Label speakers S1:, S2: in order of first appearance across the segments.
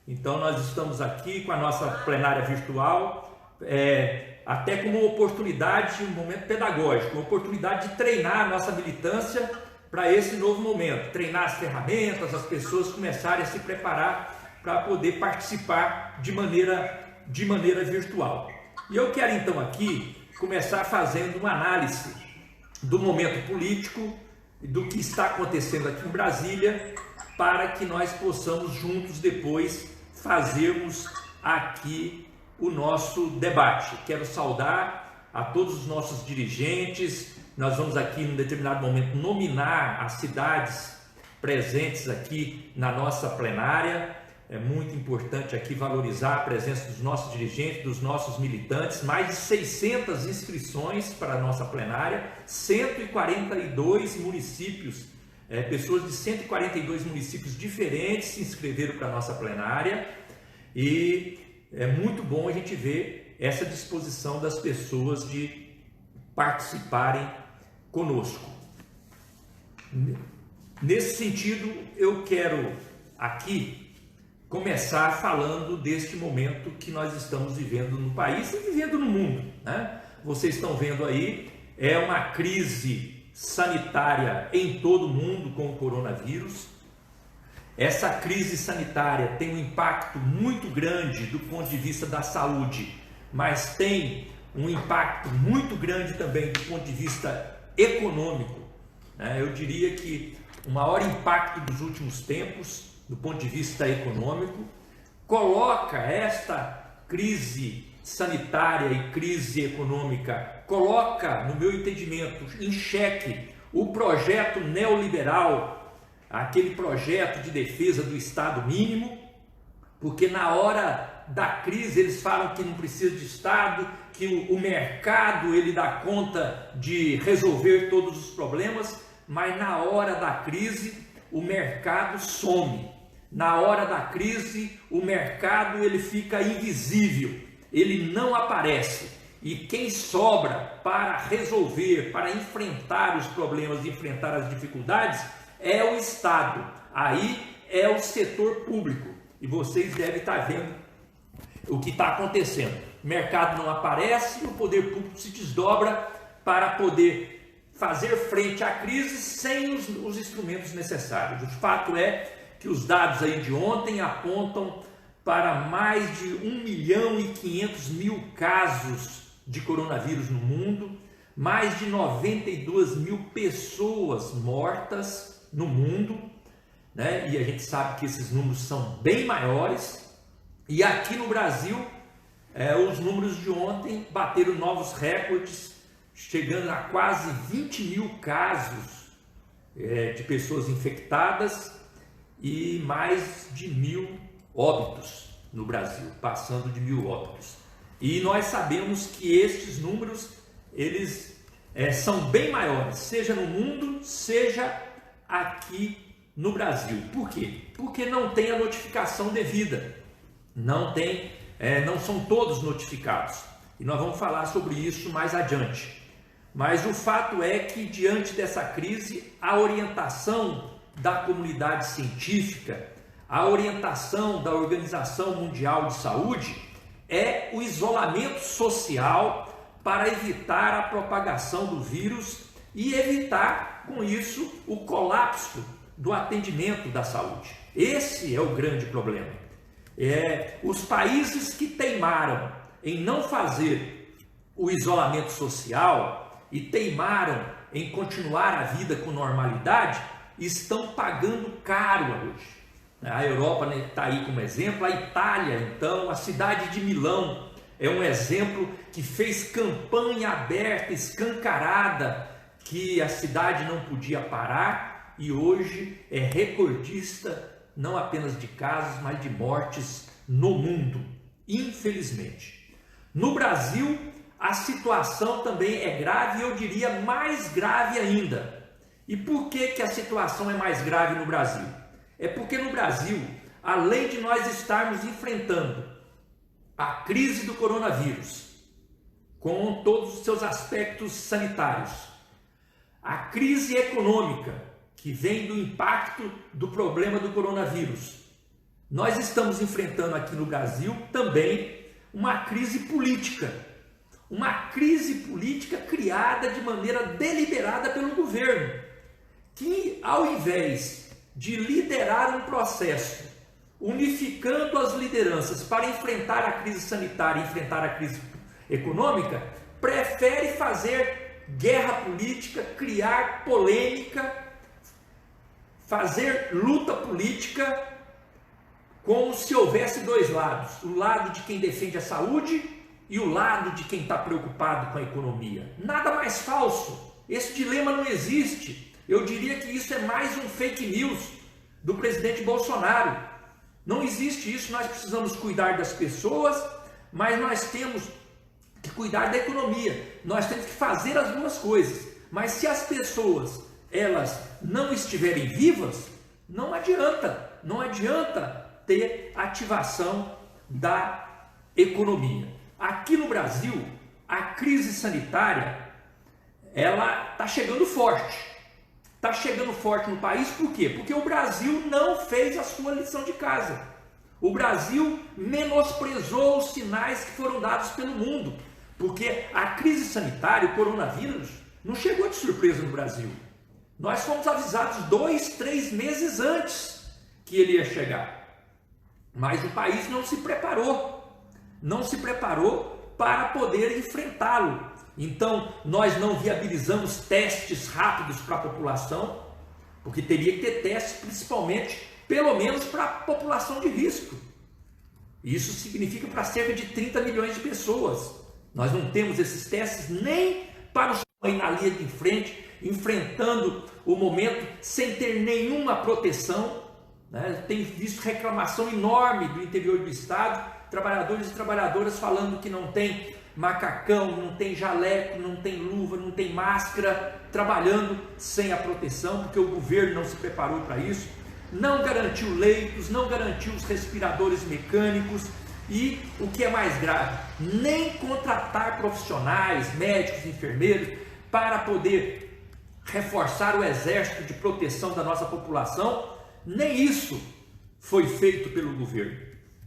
S1: Então nós estamos aqui com a nossa plenária virtual, até como uma oportunidade, um momento pedagógico, uma oportunidade de treinar a nossa militância para esse novo momento, treinar as ferramentas, as pessoas começarem a se preparar para poder participar de maneira virtual. E eu quero então aqui começar fazendo uma análise do momento político, do que está acontecendo aqui em Brasília, para que nós possamos juntos depois fazermos aqui o nosso debate. Quero saudar a todos os nossos dirigentes. Nós vamos aqui, em um determinado momento, nominar as cidades presentes aqui na nossa plenária. É muito importante aqui valorizar a presença dos nossos dirigentes, dos nossos militantes. Mais de 600 inscrições para a nossa plenária, 142 municípios, pessoas de 142 municípios diferentes se inscreveram para a nossa plenária. E é muito bom a gente ver essa disposição das pessoas de participarem conosco. Nesse sentido, eu quero aqui começar falando deste momento que nós estamos vivendo no país e vivendo no mundo, né? Vocês estão vendo aí, é uma crise sanitária em todo o mundo com o coronavírus. Essa crise sanitária tem um impacto muito grande do ponto de vista da saúde, mas tem um impacto muito grande também do ponto de vista econômico, né? Eu diria que o maior impacto dos últimos tempos, do ponto de vista econômico, coloca esta crise sanitária e crise econômica, coloca, no meu entendimento, em xeque o projeto neoliberal, aquele projeto de defesa do Estado mínimo, porque na hora da crise eles falam que não precisa de Estado, que o mercado ele dá conta de resolver todos os problemas, mas na hora da crise o mercado some. Na hora da crise o mercado ele fica invisível, ele não aparece. E quem sobra para resolver, para enfrentar os problemas, enfrentar as dificuldades, é o Estado. Aí é o setor público. E vocês devem estar vendo o que está acontecendo. O mercado não aparece e o poder público se desdobra para poder fazer frente à crise sem os instrumentos necessários. O fato é que os dados aí de ontem apontam para mais de 1.500.000 casos de coronavírus no mundo, mais de 92.000 pessoas mortas no mundo, né? E a gente sabe que esses números são bem maiores. E aqui no Brasil, os números de ontem bateram novos recordes, chegando a quase 20.000 casos de pessoas infectadas e mais de 1.000 óbitos no Brasil, passando de 1.000 óbitos. E nós sabemos que estes números, eles são bem maiores, seja no mundo, seja aqui no Brasil. Por quê? Porque não tem a notificação devida, não são todos notificados. E nós vamos falar sobre isso mais adiante. Mas o fato é que, diante dessa crise, a orientação da comunidade científica, a orientação da Organização Mundial de Saúde é o isolamento social para evitar a propagação do vírus e evitar, com isso, o colapso do atendimento da saúde. Esse é o grande problema. Os países que teimaram em não fazer o isolamento social e teimaram em continuar a vida com normalidade, estão pagando caro hoje. A Europa está aí como exemplo, a Itália, então, a cidade de Milão é um exemplo que fez campanha aberta, escancarada, que a cidade não podia parar e hoje é recordista não apenas de casos, mas de mortes no mundo, infelizmente. No Brasil, a situação também é grave e eu diria mais grave ainda. E por que a situação é mais grave no Brasil? É porque no Brasil, além de nós estarmos enfrentando a crise do coronavírus, com todos os seus aspectos sanitários, a crise econômica, que vem do impacto do problema do coronavírus, nós estamos enfrentando aqui no Brasil também uma crise política criada de maneira deliberada pelo governo, que ao invés de liderar um processo unificando as lideranças para enfrentar a crise sanitária e enfrentar a crise econômica, prefere fazer guerra política, criar polêmica, fazer luta política, como se houvesse dois lados: o lado de quem defende a saúde e o lado de quem está preocupado com a economia. Nada mais falso. Esse dilema não existe. Eu diria que isso é mais um fake news do presidente Bolsonaro. Não existe isso. Nós precisamos cuidar das pessoas, mas nós temos que cuidar da economia. Nós temos que fazer as duas coisas. Mas se as pessoas elas não estiverem vivas, não adianta ter ativação da economia. Aqui no Brasil, a crise sanitária ela está chegando forte. Está chegando forte no país, por quê? Porque o Brasil não fez a sua lição de casa. O Brasil menosprezou os sinais que foram dados pelo mundo, porque a crise sanitária, o coronavírus, não chegou de surpresa no Brasil. Nós fomos avisados 2, 3 meses antes que ele ia chegar, mas o país não se preparou para poder enfrentá-lo. Então, nós não viabilizamos testes rápidos para a população, porque teria que ter testes, principalmente, pelo menos para a população de risco. Isso significa para cerca de 30 milhões de pessoas. Nós não temos esses testes nem para os que estão aí na linha de frente, enfrentando o momento sem ter nenhuma proteção. Tem visto reclamação enorme do interior do estado, trabalhadores e trabalhadoras falando que não tem macacão, não tem jaleco, não tem luva, não tem máscara, trabalhando sem a proteção, porque o governo não se preparou para isso, não garantiu leitos, não garantiu os respiradores mecânicos e, o que é mais grave, nem contratar profissionais, médicos, enfermeiros, para poder reforçar o exército de proteção da nossa população. Nem isso foi feito pelo governo,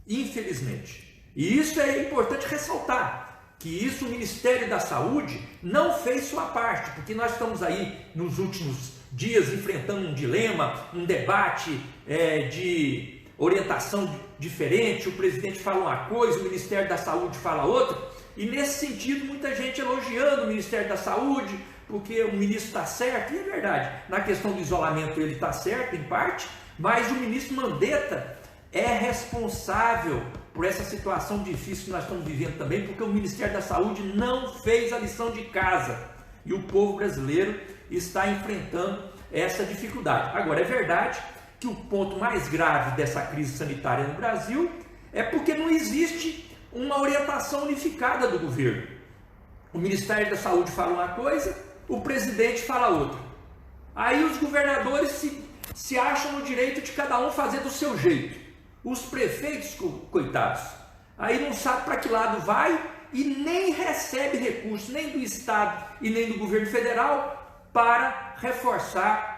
S1: infelizmente. E isso é importante ressaltar, que isso o Ministério da Saúde não fez sua parte, porque nós estamos aí nos últimos dias enfrentando um dilema, um debate de orientação diferente. O presidente fala uma coisa, o Ministério da Saúde fala outra, e nesse sentido muita gente elogiando o Ministério da Saúde, porque o ministro está certo, e é verdade, na questão do isolamento ele está certo em parte, mas o ministro Mandetta é responsável por essa situação difícil que nós estamos vivendo também, porque o Ministério da Saúde não fez a lição de casa e o povo brasileiro está enfrentando essa dificuldade. Agora, é verdade que o ponto mais grave dessa crise sanitária no Brasil é porque não existe uma orientação unificada do governo. O Ministério da Saúde fala uma coisa, o presidente fala outra. Aí os governadores se acham no direito de cada um fazer do seu jeito. Os prefeitos, coitados, aí não sabe para que lado vai e nem recebe recursos nem do Estado e nem do governo federal para reforçar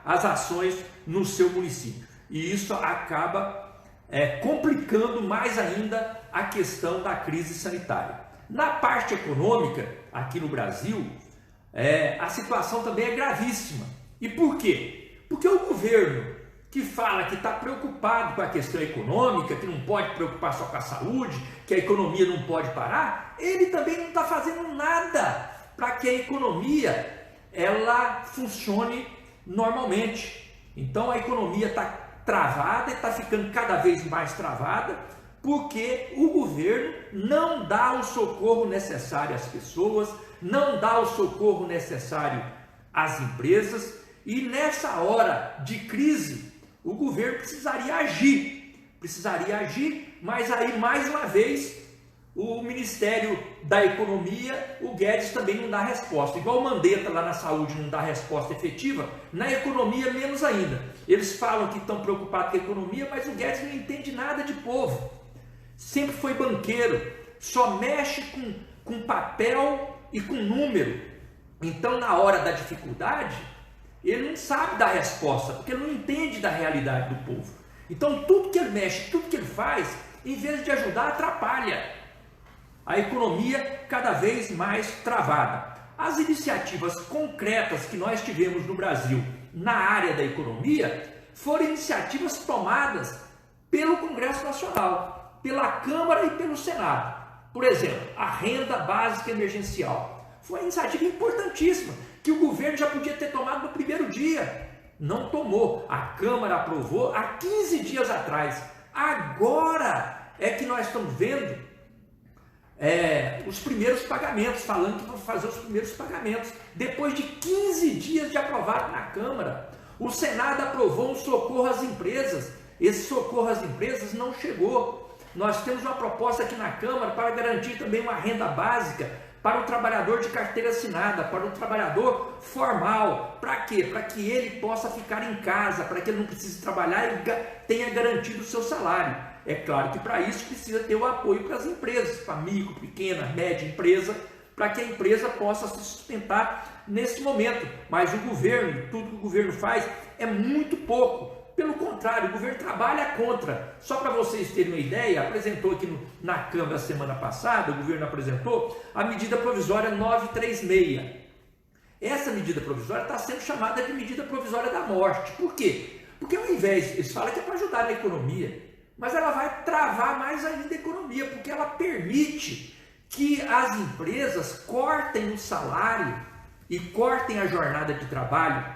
S1: as ações no seu município. E isso acaba complicando mais ainda a questão da crise sanitária. Na parte econômica, aqui no Brasil, a situação também é gravíssima. E por quê? Porque o governo que fala que está preocupado com a questão econômica, que não pode preocupar só com a saúde, que a economia não pode parar, ele também não está fazendo nada para que a economia ela funcione normalmente. Então a economia está travada, está ficando cada vez mais travada, porque o governo não dá o socorro necessário às pessoas, não dá o socorro necessário às empresas, e nessa hora de crise, o governo precisaria agir, mas aí mais uma vez o Ministério da Economia, o Guedes também não dá resposta, igual o Mandetta lá na saúde não dá resposta efetiva, na economia menos ainda. Eles falam que estão preocupados com a economia, mas o Guedes não entende nada de povo, sempre foi banqueiro, só mexe com papel e com número. Então na hora da dificuldade ele não sabe dar resposta, porque ele não entende da realidade do povo. Então tudo que ele mexe, tudo que ele faz, em vez de ajudar, atrapalha. A economia cada vez mais travada. As iniciativas concretas que nós tivemos no Brasil na área da economia foram iniciativas tomadas pelo Congresso Nacional, pela Câmara e pelo Senado. Por exemplo, a renda básica emergencial. Foi uma iniciativa importantíssima, que o governo já podia ter tomado no primeiro dia. Não tomou. A Câmara aprovou há 15 dias atrás. Agora é que nós estamos vendo os primeiros pagamentos, falando que vão fazer os primeiros pagamentos. Depois de 15 dias de aprovado na Câmara, o Senado aprovou um socorro às empresas. Esse socorro às empresas não chegou. Nós temos uma proposta aqui na Câmara para garantir também uma renda básica para o trabalhador de carteira assinada, para o trabalhador formal. Para quê? Para que ele possa ficar em casa, para que ele não precise trabalhar e tenha garantido o seu salário. É claro que para isso precisa ter o apoio para as empresas, para micro, pequena, média empresa, para que a empresa possa se sustentar nesse momento. Mas o governo, tudo que o governo faz é muito pouco. Pelo contrário, o governo trabalha contra. Só para vocês terem uma ideia, apresentou aqui na Câmara semana passada, o governo apresentou a medida provisória 936. Essa medida provisória está sendo chamada de medida provisória da morte. Por quê? Porque ao invés, eles falam que é para ajudar na economia, mas ela vai travar mais ainda a economia, porque ela permite que as empresas cortem o salário e cortem a jornada de trabalho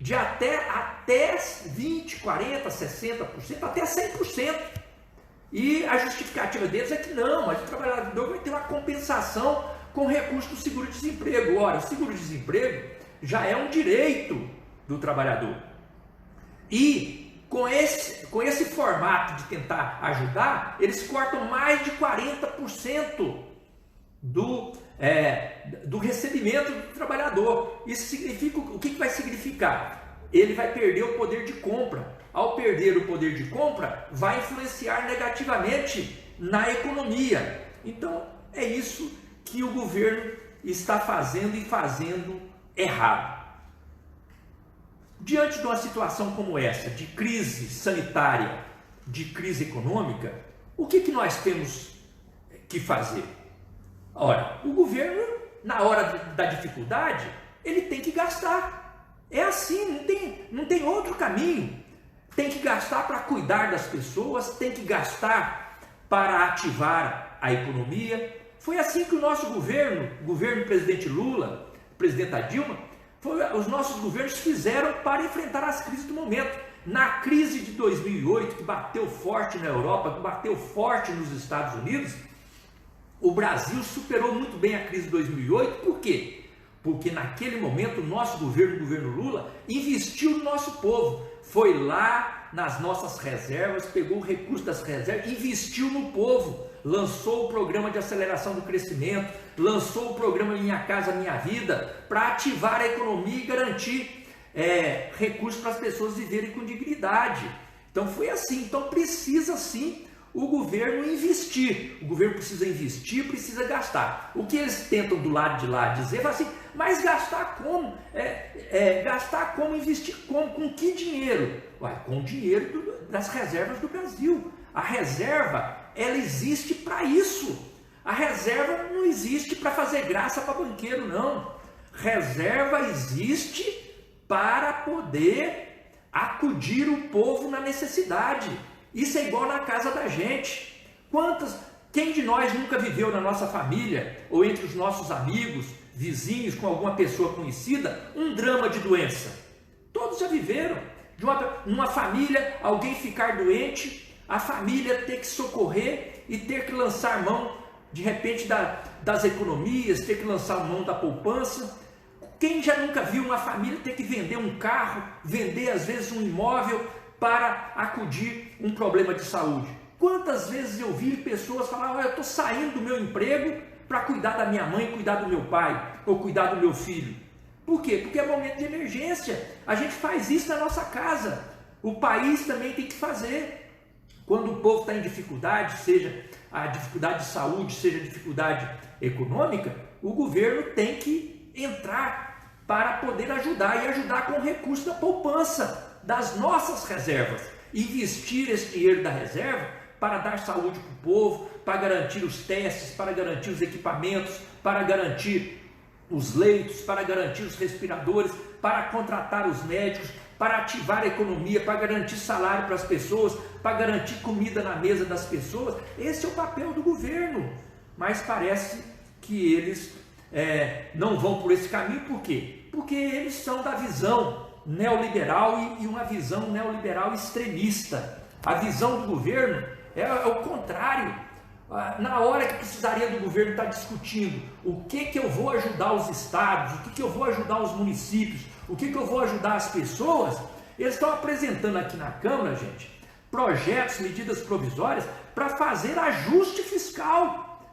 S1: de até 20%, 40%, 60%, até 100%. E a justificativa deles é que não, mas o trabalhador vai ter uma compensação com recurso do seguro-desemprego. Ora, o seguro-desemprego já é um direito do trabalhador. E com esse formato de tentar ajudar, eles cortam mais de 40% do recebimento do trabalhador. Isso significa, o que vai significar? Ele vai perder o poder de compra. Ao perder o poder de compra, vai influenciar negativamente na economia. Então, é isso que o governo está fazendo e fazendo errado. Diante de uma situação como essa, de crise sanitária, de crise econômica, o que nós temos que fazer? Ora, o governo, na hora da dificuldade, ele tem que gastar. É assim, não tem outro caminho. Tem que gastar para cuidar das pessoas, tem que gastar para ativar a economia. Foi assim que o nosso governo, o governo do presidente Lula, presidenta Dilma, os nossos governos fizeram para enfrentar as crises do momento. Na crise de 2008, que bateu forte na Europa, que bateu forte nos Estados Unidos, o Brasil superou muito bem a crise de 2008. Por quê? Porque naquele momento o nosso governo, o governo Lula, investiu no nosso povo. Foi lá nas nossas reservas, pegou o recurso das reservas, investiu no povo, lançou o programa de aceleração do crescimento, lançou o programa Minha Casa Minha Vida, para ativar a economia e garantir recursos para as pessoas viverem com dignidade. Então foi assim. Então precisa sim o governo investir. O governo precisa investir, precisa gastar. O que eles tentam do lado de lá dizer, assim, mas gastar como? Gastar como? Investir como? Com que dinheiro? Ué, com o dinheiro das reservas do Brasil. A reserva, ela existe para isso. A reserva não existe para fazer graça para banqueiro, não. Reserva existe para poder acudir o povo na necessidade. Isso é igual na casa da gente. Quem de nós nunca viveu na nossa família, ou entre os nossos amigos, vizinhos, com alguma pessoa conhecida, um drama de doença? Todos já viveram. Numa família, alguém ficar doente, a família ter que socorrer e ter que lançar mão, de repente, das economias, ter que lançar mão da poupança. Quem já nunca viu uma família ter que vender um carro, vender às vezes um imóvel, para acudir um problema de saúde? Quantas vezes eu vi pessoas falar, olha, eu estou saindo do meu emprego para cuidar da minha mãe, cuidar do meu pai, ou cuidar do meu filho. Por quê? Porque é momento de emergência. A gente faz isso na nossa casa. O país também tem que fazer. Quando o povo está em dificuldade, seja a dificuldade de saúde, seja a dificuldade econômica, o governo tem que entrar para poder ajudar, e ajudar com o recurso da poupança, das nossas reservas. investir esse dinheiro da reserva para dar saúde para o povo, para garantir os testes, para garantir os equipamentos, para garantir os leitos, para garantir os respiradores, para contratar os médicos, para ativar a economia, para garantir salário para as pessoas, para garantir comida na mesa das pessoas. Esse é o papel do governo. Mas parece que eles não vão por esse caminho. Por quê? Porque eles são da visão neoliberal e uma visão neoliberal extremista. A visão do governo é o contrário. Na hora que precisaria do governo estar discutindo o que eu vou ajudar os estados, o que eu vou ajudar os municípios, o que eu vou ajudar as pessoas, eles estão apresentando aqui na Câmara, gente, projetos, medidas provisórias para fazer ajuste fiscal,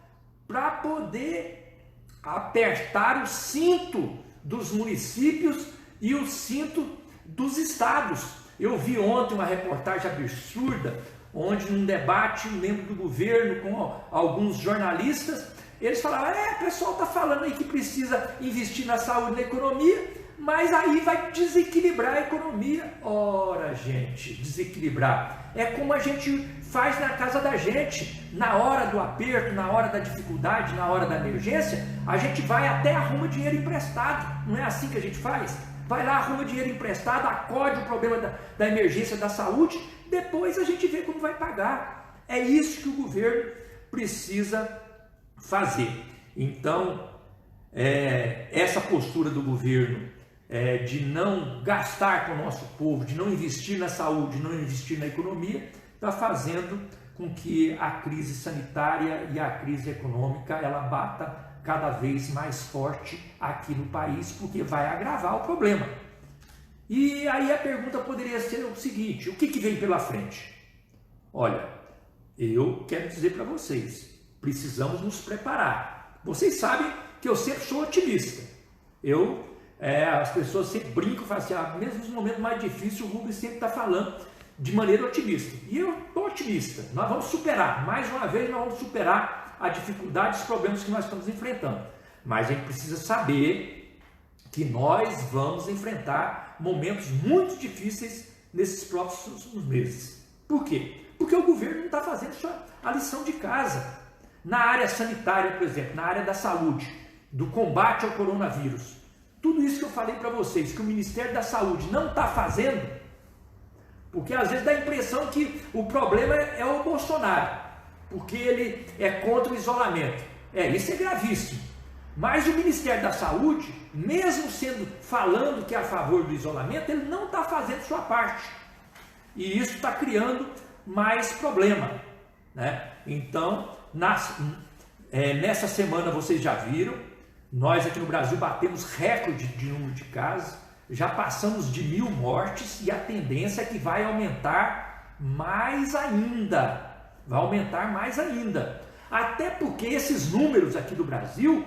S1: para poder apertar o cinto dos municípios e o cinto dos estados. Eu vi ontem uma reportagem absurda, onde num debate, um membro do governo com alguns jornalistas, eles falavam, o pessoal está falando aí que precisa investir na saúde e na economia, mas aí vai desequilibrar a economia. Ora, gente, desequilibrar é como a gente faz na casa da gente, na hora do aperto, na hora da dificuldade, na hora da emergência, a gente vai até arruma dinheiro emprestado. Não é assim que a gente faz? Vai lá, arruma dinheiro emprestado, acode o problema da emergência da saúde, depois a gente vê como vai pagar. É isso que o governo precisa fazer. Então, essa postura do governo de não gastar com o nosso povo, de não investir na saúde, de não investir na economia, está fazendo com que a crise sanitária e a crise econômica ela bata cada vez mais forte aqui no país, porque vai agravar o problema. E aí a pergunta poderia ser o seguinte: o que vem pela frente? Olha, eu quero dizer para vocês, precisamos nos preparar. Vocês sabem que eu sempre sou otimista. As pessoas sempre brincam e falam assim, mesmo nos momentos mais difíceis, o Rubens sempre está falando de maneira otimista. E eu estou otimista. Nós vamos superar, mais uma vez nós vamos superar a dificuldade e os problemas que nós estamos enfrentando. Mas a gente precisa saber que nós vamos enfrentar momentos muito difíceis nesses próximos meses. Por quê? Porque o governo não está fazendo a lição de casa. Na área sanitária, por exemplo, na área da saúde, do combate ao coronavírus, tudo isso que eu falei para vocês, que o Ministério da Saúde não está fazendo, porque às vezes dá a impressão que o problema é o Bolsonaro, porque ele é contra o isolamento. Isso é gravíssimo. Mas o Ministério da Saúde, mesmo falando que é a favor do isolamento, ele não está fazendo sua parte. E isso está criando mais problema, né? Então, nessa semana vocês já viram, nós aqui no Brasil batemos recorde de número de casos, já passamos de 1.000 mortes e a tendência é que vai aumentar mais ainda. Vai aumentar mais ainda. Até porque esses números aqui do Brasil,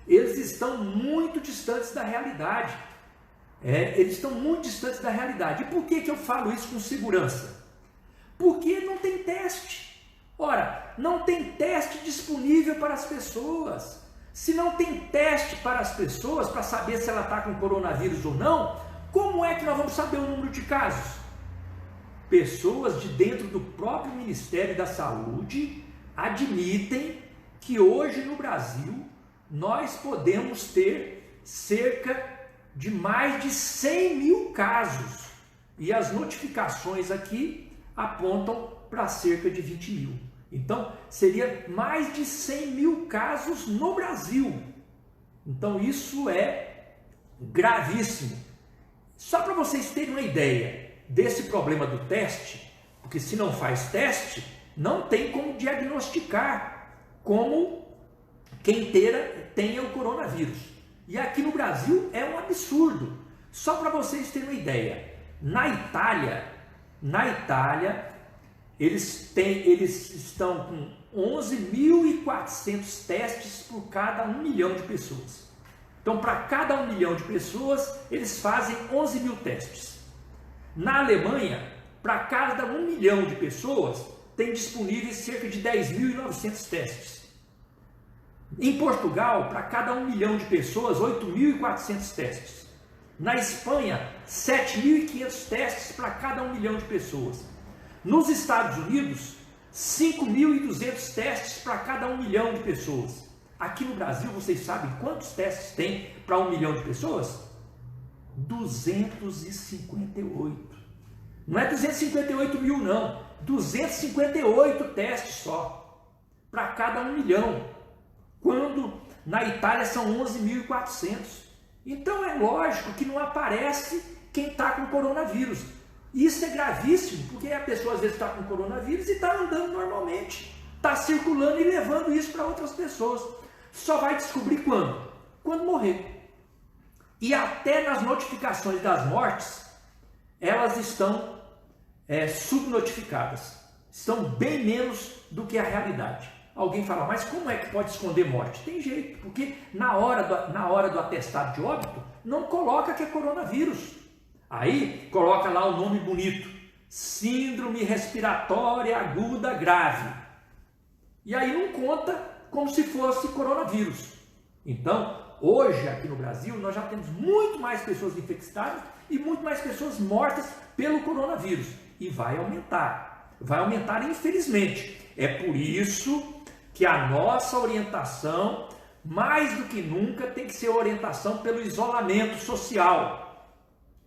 S1: eles estão muito distantes da realidade. Eles estão muito distantes da realidade. E por que eu falo isso com segurança? Porque não tem teste. Ora, não tem teste disponível para as pessoas. Se não tem teste para as pessoas, para saber se ela está com coronavírus ou não, como é que nós vamos saber o número de casos? Pessoas de dentro do próprio Ministério da Saúde admitem que hoje no Brasil nós podemos ter cerca de mais de 100.000 casos. E as notificações aqui apontam para cerca de 20.000. Então, seria mais de 100.000 casos no Brasil. Então, isso é gravíssimo. Só para vocês terem uma ideia desse problema do teste, porque se não faz teste, não tem como diagnosticar como quem tenha o coronavírus. E aqui no Brasil é um absurdo. Só para vocês terem uma ideia, na Itália, eles estão com 11.400 testes por cada 1 milhão de pessoas. Então, para cada 1 milhão de pessoas, eles fazem 11.000 testes. Na Alemanha, para cada 1 milhão de pessoas, tem disponíveis cerca de 10.900 testes. Em Portugal, para cada 1 milhão de pessoas, 8.400 testes. Na Espanha, 7.500 testes para cada 1 milhão de pessoas. Nos Estados Unidos, 5.200 testes para cada 1 milhão de pessoas. Aqui no Brasil, vocês sabem quantos testes tem para 1 milhão de pessoas? 258. Não é 258 mil, não. 258 testes só para cada 1 milhão. Quando na Itália são 11.400. Então é lógico que não aparece quem está com coronavírus. Isso é gravíssimo, porque a pessoa às vezes está com coronavírus e está andando normalmente. Está circulando e levando isso para outras pessoas. Só vai descobrir quando? Quando morrer. E até nas notificações das mortes, elas estão subnotificadas. Estão bem menos do que a realidade. Alguém fala, mas como é que pode esconder morte? Tem jeito, porque na hora do atestado de óbito, não coloca que é coronavírus. Aí coloca lá o nome bonito, síndrome respiratória aguda grave. E aí não conta como se fosse coronavírus. Então, hoje aqui no Brasil, nós já temos muito mais pessoas infectadas e muito mais pessoas mortas pelo coronavírus. E vai aumentar infelizmente. É por isso que a nossa orientação, mais do que nunca, tem que ser a orientação pelo isolamento social.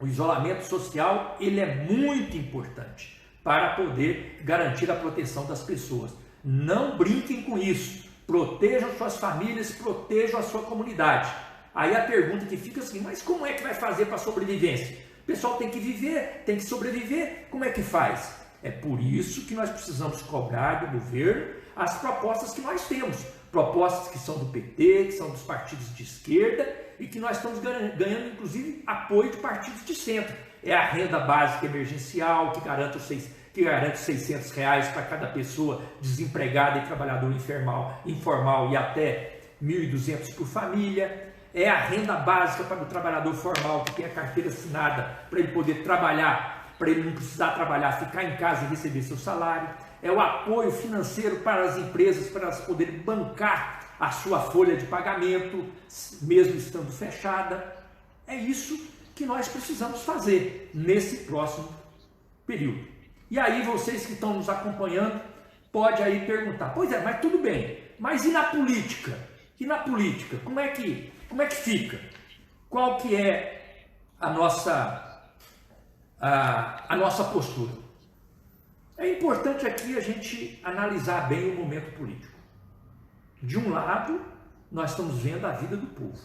S1: O isolamento social, ele é muito importante para poder garantir a proteção das pessoas. Não brinquem com isso. Protejam suas famílias, protejam a sua comunidade. Aí a pergunta que fica assim, mas como é que vai fazer para a sobrevivência? O pessoal tem que viver, tem que sobreviver, como é que faz? É por isso que nós precisamos cobrar do governo as propostas que nós temos. Propostas que são do PT, que são dos partidos de esquerda e que nós estamos ganhando, inclusive, apoio de partidos de centro. É a renda básica emergencial, que garante R$600 para cada pessoa desempregada e trabalhador informal e até R$1.200 por família. É a renda básica para o trabalhador formal, que tem a carteira assinada para ele poder trabalhar, para ele não precisar trabalhar, ficar em casa e receber seu salário. É o apoio financeiro para as empresas, para elas poderem bancar a sua folha de pagamento, mesmo estando fechada. É isso que nós precisamos fazer nesse próximo período. E aí vocês que estão nos acompanhando, pode aí perguntar, pois é, mas tudo bem, mas e na política? E na política, como é que fica? Qual que é a nossa postura? É importante aqui a gente analisar bem o momento político. De um lado, nós estamos vendo a vida do povo.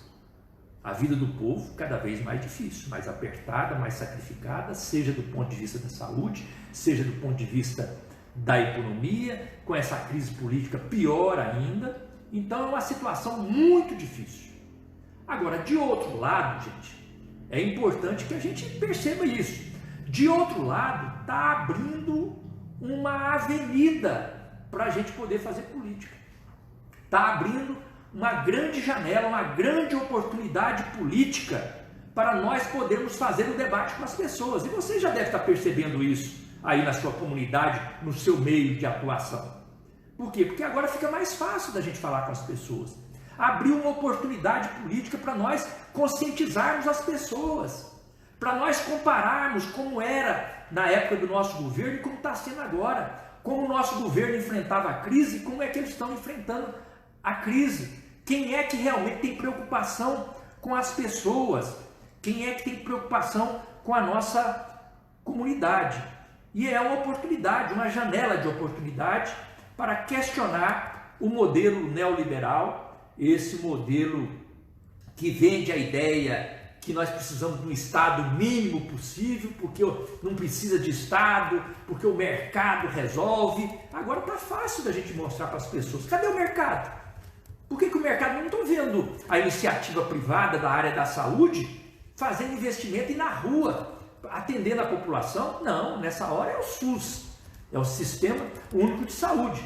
S1: A vida do povo cada vez mais difícil, mais apertada, mais sacrificada, seja do ponto de vista da saúde, seja do ponto de vista da economia, com essa crise política pior ainda. Então é uma situação muito difícil. Agora, de outro lado, gente, é importante que a gente perceba isso. De outro lado, está abrindo uma avenida para a gente poder fazer política. Está abrindo uma grande janela, uma grande oportunidade política para nós podermos fazer o debate com as pessoas. E você já deve estar percebendo isso aí na sua comunidade, no seu meio de atuação. Por quê? Porque agora fica mais fácil da gente falar com as pessoas. Abriu uma oportunidade política para nós conscientizarmos as pessoas, para nós compararmos como era na época do nosso governo e como está sendo agora, como o nosso governo enfrentava a crise e como é que eles estão enfrentando a crise. Quem é que realmente tem preocupação com as pessoas? Quem é que tem preocupação com a nossa comunidade? E é uma oportunidade, uma janela de oportunidade para questionar o modelo neoliberal, esse modelo que vende a ideia que nós precisamos de um Estado mínimo possível, porque não precisa de Estado, porque o mercado resolve. Agora está fácil da gente mostrar para as pessoas. Cadê o mercado? Por que o mercado não está vendo a iniciativa privada da área da saúde fazendo investimento e na rua, atendendo a população? Não, nessa hora é o SUS, é o Sistema Único de Saúde.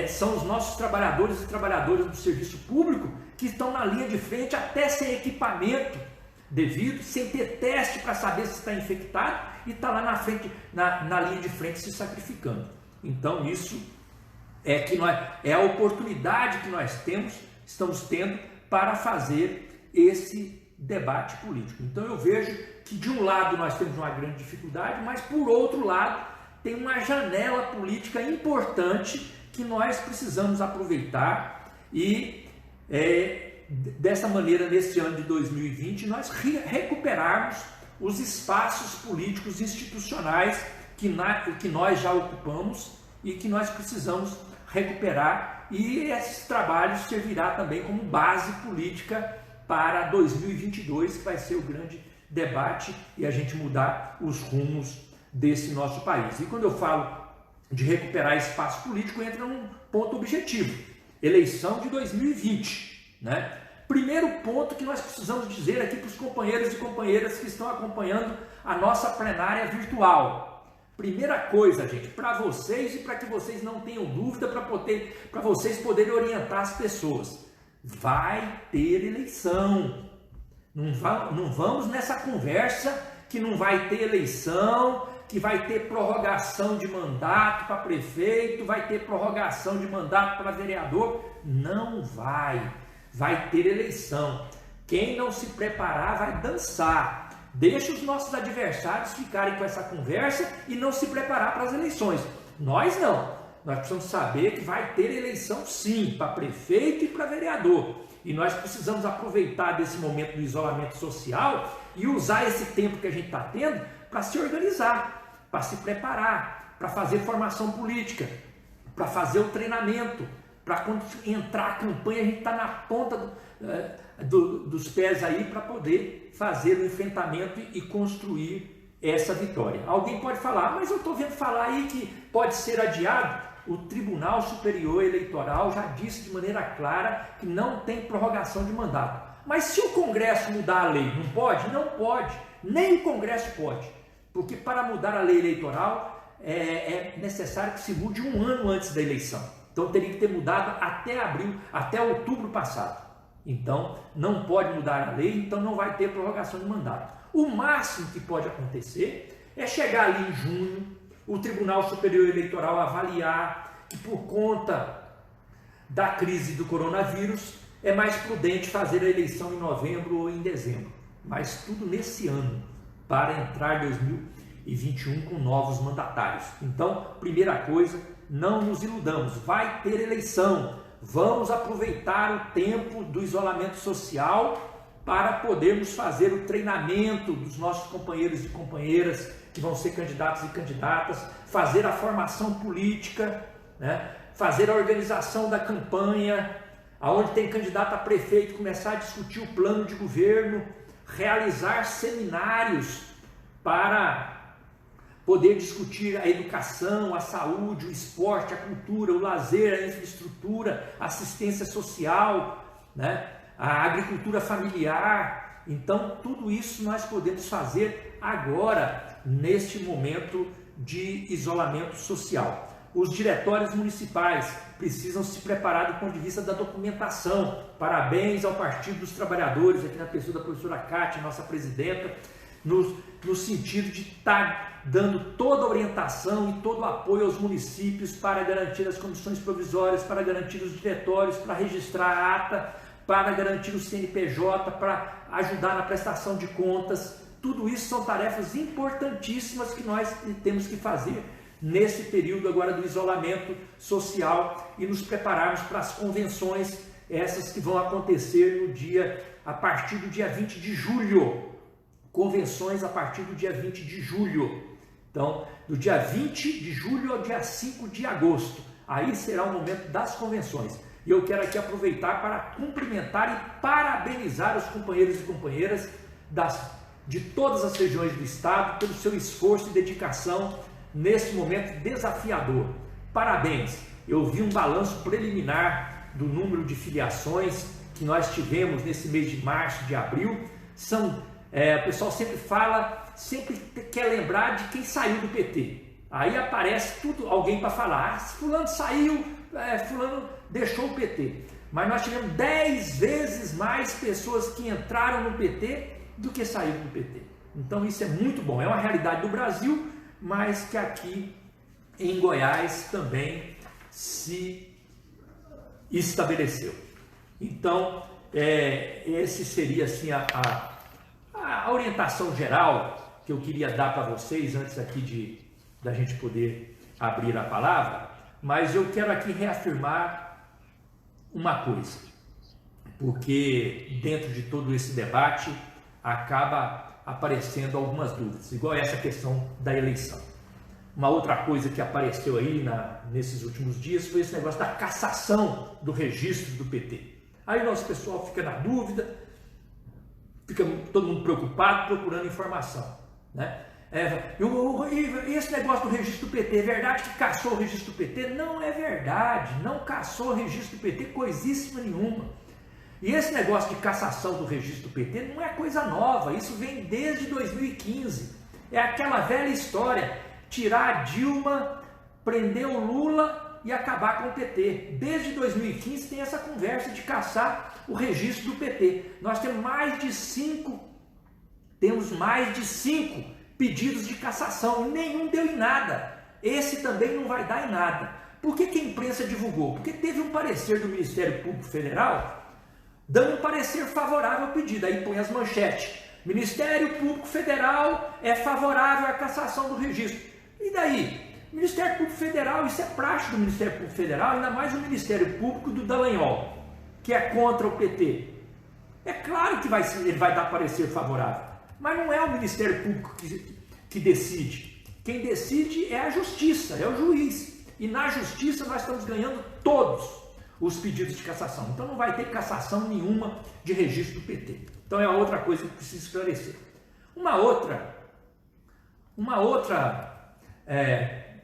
S1: São os nossos trabalhadores e trabalhadoras do serviço público que estão na linha de frente, até sem equipamento devido, sem ter teste para saber se está infectado e está lá na frente, na linha de frente se sacrificando. Então isso é a oportunidade que nós estamos tendo para fazer esse debate político. Então eu vejo que de um lado nós temos uma grande dificuldade, mas por outro lado tem uma janela política importante que nós precisamos aproveitar e dessa maneira, nesse ano de 2020, nós recuperarmos os espaços políticos institucionais que nós já ocupamos e que nós precisamos recuperar, e esses trabalhos servirá também como base política para 2022, que vai ser o grande debate e a gente mudar os rumos desse nosso país. E quando eu falo de recuperar espaço político, entra num ponto objetivo: eleição de 2020, né? Primeiro ponto que nós precisamos dizer aqui para os companheiros e companheiras que estão acompanhando a nossa plenária virtual. Primeira coisa, gente, para vocês e para que vocês não tenham dúvida, para vocês poderem orientar as pessoas: vai ter eleição. Não vamos nessa conversa que não vai ter eleição, que vai ter prorrogação de mandato para prefeito, vai ter prorrogação de mandato para vereador. Não vai. Vai ter eleição. Quem não se preparar vai dançar. Deixa os nossos adversários ficarem com essa conversa e não se preparar para as eleições. Nós não. Nós precisamos saber que vai ter eleição sim, para prefeito e para vereador. E nós precisamos aproveitar desse momento do isolamento social e usar esse tempo que a gente está tendo para se organizar, para se preparar, para fazer formação política, para fazer o treinamento, para quando entrar a campanha a gente está na ponta dos pés aí para poder fazer o enfrentamento e construir essa vitória. Alguém pode falar: mas eu estou vendo falar aí que pode ser adiado. O Tribunal Superior Eleitoral já disse de maneira clara que não tem prorrogação de mandato. Mas se o Congresso mudar a lei, não pode? Não pode. Nem o Congresso pode. Porque para mudar a lei eleitoral é necessário que se mude um ano antes da eleição. Então teria que ter mudado até outubro passado. Então não pode mudar a lei, então não vai ter prorrogação de mandato. O máximo que pode acontecer é chegar ali em junho, o Tribunal Superior Eleitoral avaliar que por conta da crise do coronavírus é mais prudente fazer a eleição em novembro ou em dezembro. Mas tudo nesse ano, para entrar 2021 com novos mandatários. Então, primeira coisa, não nos iludamos, vai ter eleição. Vamos aproveitar o tempo do isolamento social para podermos fazer o treinamento dos nossos companheiros e companheiras que vão ser candidatos e candidatas, fazer a formação política, né? Fazer a organização da campanha, aonde tem candidato a prefeito, começar a discutir o plano de governo, realizar seminários para poder discutir a educação, a saúde, o esporte, a cultura, o lazer, a infraestrutura, a assistência social, né? A agricultura familiar. Então, tudo isso nós podemos fazer agora, neste momento de isolamento social. Os diretórios municipais precisam se preparar do ponto de vista da documentação. Parabéns ao Partido dos Trabalhadores, aqui na pessoa da professora Kátia, nossa presidenta, no sentido de estar dando toda a orientação e todo o apoio aos municípios para garantir as comissões provisórias, para garantir os diretórios, para registrar a ata, para garantir o CNPJ, para ajudar na prestação de contas. Tudo isso são tarefas importantíssimas que nós temos que fazer nesse período agora do isolamento social e nos prepararmos para as convenções, essas que vão acontecer a partir do dia 20 de julho. Convenções a partir do dia 20 de julho. Então, do dia 20 de julho ao dia 5 de agosto. Aí será o momento das convenções. E eu quero aqui aproveitar para cumprimentar e parabenizar os companheiros e companheiras de todas as regiões do estado pelo seu esforço e dedicação nesse momento desafiador. Parabéns! Eu vi um balanço preliminar do número de filiações que nós tivemos nesse mês de março, de abril. O pessoal sempre quer lembrar de quem saiu do PT. Aí aparece alguém para falar: fulano saiu, fulano deixou o PT. Mas nós tivemos 10 vezes mais pessoas que entraram no PT do que saíram do PT. Então isso é muito bom, é uma realidade do Brasil, mas que aqui em Goiás também se estabeleceu. Então, esse seria assim A orientação geral que eu queria dar para vocês, antes aqui da gente poder abrir a palavra, mas eu quero aqui reafirmar uma coisa, porque dentro de todo esse debate acaba aparecendo algumas dúvidas, igual essa questão da eleição. Uma outra coisa que apareceu aí nesses últimos dias foi esse negócio da cassação do registro do PT. Aí o nosso pessoal fica na dúvida, fica todo mundo preocupado, procurando informação, né? Esse negócio do registro do PT, é verdade que cassou o registro do PT? Não é verdade, não cassou o registro do PT coisíssima nenhuma. E esse negócio de cassação do registro do PT não é coisa nova, isso vem desde 2015. É aquela velha história, tirar a Dilma, prender o Lula e acabar com o PT. Desde 2015 tem essa conversa de cassar o registro do PT. Nós temos mais de 5 pedidos de cassação, e nenhum deu em nada. Esse também não vai dar em nada. Por que a imprensa divulgou? Porque teve um parecer do Ministério Público Federal dando um parecer favorável ao pedido. Aí põe as manchetes: Ministério Público Federal é favorável à cassação do registro. E daí? Ministério Público Federal, isso é praxe do Ministério Público Federal, ainda mais o Ministério Público do Dallagnol, que é contra o PT. É claro que ele vai dar parecer favorável, mas não é o Ministério Público que decide. Quem decide é a Justiça, é o juiz. E na Justiça nós estamos ganhando todos os pedidos de cassação. Então não vai ter cassação nenhuma de registro do PT. Então é a outra coisa que precisa esclarecer. Uma outra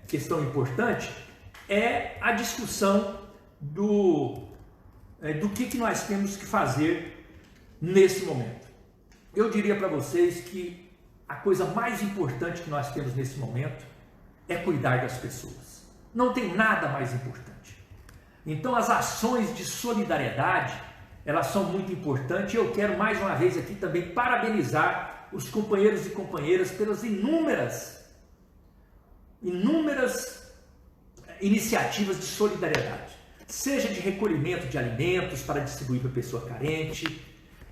S1: questão importante é a discussão do que nós temos que fazer nesse momento. Eu diria para vocês que a coisa mais importante que nós temos nesse momento é cuidar das pessoas. Não tem nada mais importante. Então as ações de solidariedade, elas são muito importantes, e eu quero mais uma vez aqui também parabenizar os companheiros e companheiras pelas inúmeras iniciativas de solidariedade, seja de recolhimento de alimentos para distribuir para a pessoa carente,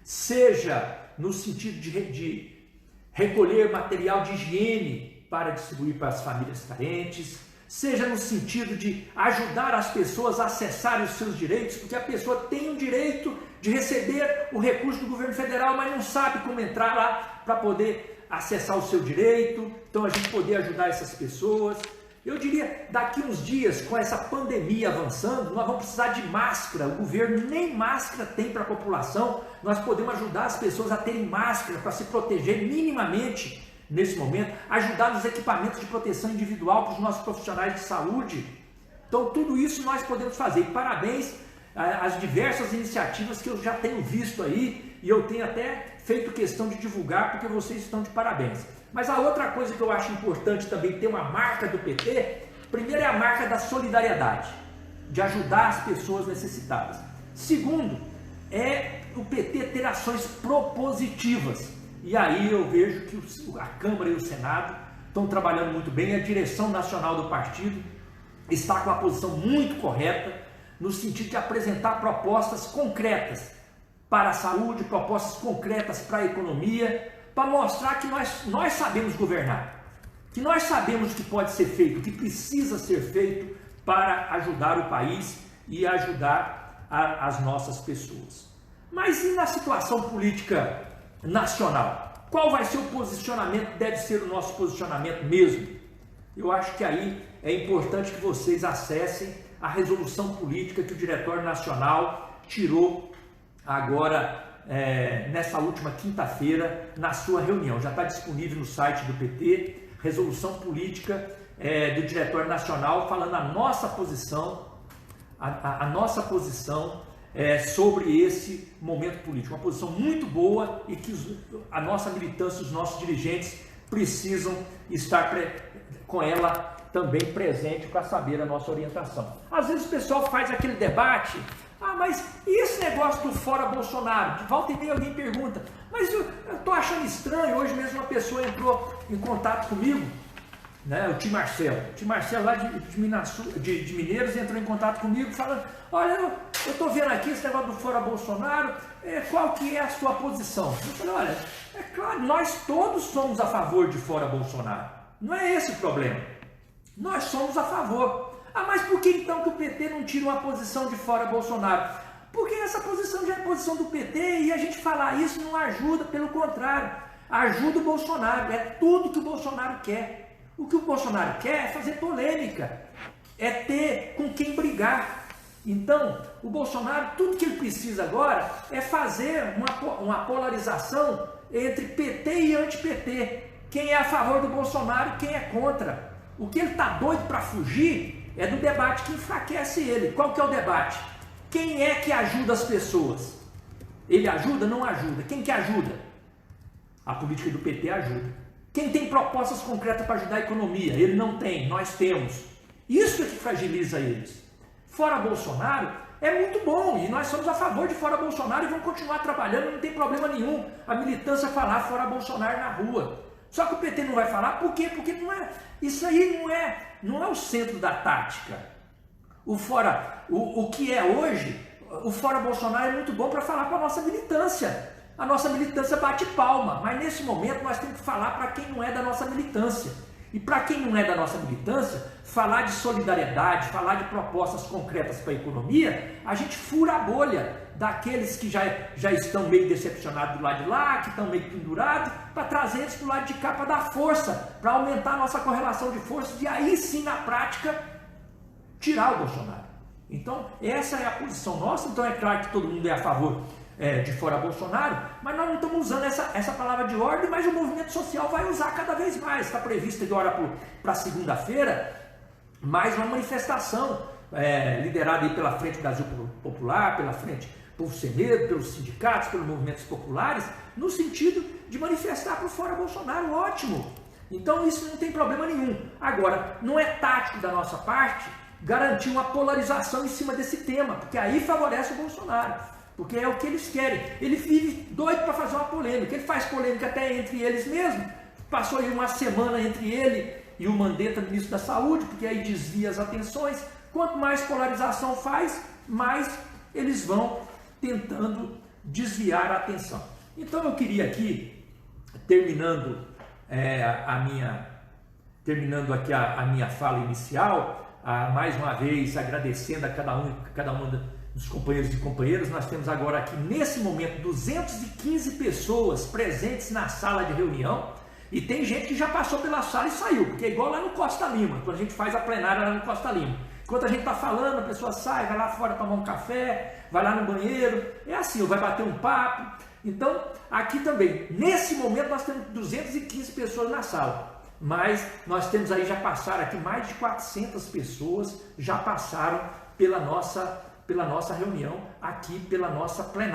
S1: seja no sentido de recolher material de higiene para distribuir para as famílias carentes, seja no sentido de ajudar as pessoas a acessarem os seus direitos, porque a pessoa tem o direito de receber o recurso do governo federal, mas não sabe como entrar lá para poder acessar o seu direito. Então a gente poder ajudar essas pessoas. Eu diria, daqui uns dias, com essa pandemia avançando, nós vamos precisar de máscara. O governo nem máscara tem para a população. Nós podemos ajudar as pessoas a terem máscara para se proteger minimamente nesse momento, ajudar nos equipamentos de proteção individual para os nossos profissionais de saúde. Então tudo isso nós podemos fazer. E parabéns às diversas iniciativas que eu já tenho visto aí, e eu tenho até feito questão de divulgar, porque vocês estão de parabéns. Mas a outra coisa que eu acho importante também ter uma marca do PT, primeiro é a marca da solidariedade, de ajudar as pessoas necessitadas. Segundo, é o PT ter ações propositivas. E aí eu vejo que a Câmara e o Senado estão trabalhando muito bem, a direção nacional do partido está com a posição muito correta, no sentido de apresentar propostas concretas para a saúde, propostas concretas para a economia, para mostrar que nós sabemos governar, que nós sabemos o que pode ser feito, o que precisa ser feito para ajudar o país e ajudar as nossas pessoas. Mas e na situação política nacional? Qual vai ser o posicionamento, deve ser o nosso posicionamento mesmo? Eu acho que aí é importante que vocês acessem a resolução política que o Diretório Nacional tirou agora, nessa última quinta-feira, na sua reunião. Já está disponível no site do PT, resolução política do Diretório Nacional, falando a nossa posição, sobre esse momento político. Uma posição muito boa e que a nossa militância, os nossos dirigentes precisam estar com ela também presente para saber a nossa orientação. Às vezes o pessoal faz aquele debate: mas e esse negócio do fora Bolsonaro? De volta e meia alguém pergunta, mas eu estou achando estranho. Hoje mesmo uma pessoa entrou em contato comigo né, o Tim Marcelo. O Tim Marcelo lá de Mineiros entrou em contato comigo falando, olha, eu estou vendo aqui esse negócio do fora Bolsonaro, qual que é a sua posição? Eu falei, olha, é claro, nós todos somos a favor de fora Bolsonaro. Não é esse o problema. Nós somos a favor. Ah, mas por que então que o PT não tira uma posição de fora Bolsonaro? Porque essa posição já é posição do PT e a gente falar isso não ajuda, pelo contrário, ajuda o Bolsonaro, é tudo que o Bolsonaro quer. O que o Bolsonaro quer é fazer polêmica, é ter com quem brigar. Então, o Bolsonaro, tudo que ele precisa agora é fazer uma polarização entre PT e anti-PT. Quem é a favor do Bolsonaro e quem é contra. O que ele está doido para fugir é do debate que enfraquece ele. Qual que é o debate? Quem é que ajuda as pessoas? Ele ajuda? Não ajuda. Quem que ajuda? A política do PT ajuda. Quem tem propostas concretas para ajudar a economia? Ele não tem, nós temos. Isso é que fragiliza eles. Fora Bolsonaro é muito bom e nós somos a favor de fora Bolsonaro e vamos continuar trabalhando, não tem problema nenhum a militância falar fora Bolsonaro na rua. Só que o PT não vai falar, por quê? Porque não é, isso aí não é o centro da tática. O que é hoje, o fora Bolsonaro é muito bom para falar com a nossa militância. A nossa militância bate palma, mas nesse momento nós temos que falar para quem não é da nossa militância. E para quem não é da nossa militância, falar de solidariedade, falar de propostas concretas para a economia, a gente fura a bolha daqueles que já estão meio decepcionados do lado de lá, que estão meio pendurados, para trazer eles para o lado de cá, para dar força, para aumentar a nossa correlação de forças e aí sim, na prática, tirar o Bolsonaro. Então, essa é a posição nossa. Então, é claro que todo mundo é a favor de fora Bolsonaro, mas nós não estamos usando essa palavra de ordem, mas o movimento social vai usar cada vez mais. Está prevista agora para segunda-feira mais uma manifestação liderada aí pela Frente Brasil Popular, pela Frente Povo Sem Medo, pelos sindicatos, pelos movimentos populares, no sentido de manifestar para fora Bolsonaro. Ótimo! Então isso não tem problema nenhum. Agora, não é tático da nossa parte garantir uma polarização em cima desse tema, porque aí favorece o Bolsonaro. Porque é o que eles querem. Ele vive doido para fazer uma polêmica. Ele faz polêmica até entre eles mesmos. Passou aí uma semana entre ele e o Mandetta, ministro da Saúde, porque aí desvia as atenções. Quanto mais polarização faz, mais eles vão tentando desviar a atenção. Então eu queria aqui, terminando aqui a minha fala inicial, mais uma vez agradecendo a cada uma dos companheiros e companheiras. Nós temos agora aqui nesse momento 215 pessoas presentes na sala de reunião e tem gente que já passou pela sala e saiu, porque é igual lá no Costa Lima, quando a gente faz a plenária lá no Costa Lima. Enquanto a gente está falando, a pessoa sai, vai lá fora tomar um café, vai lá no banheiro, é assim, vai bater um papo. Então, aqui também, nesse momento nós temos 215 pessoas na sala, mas nós temos aí, já passaram aqui mais de 400 pessoas, já passaram pela nossa reunião aqui, pela nossa plenária.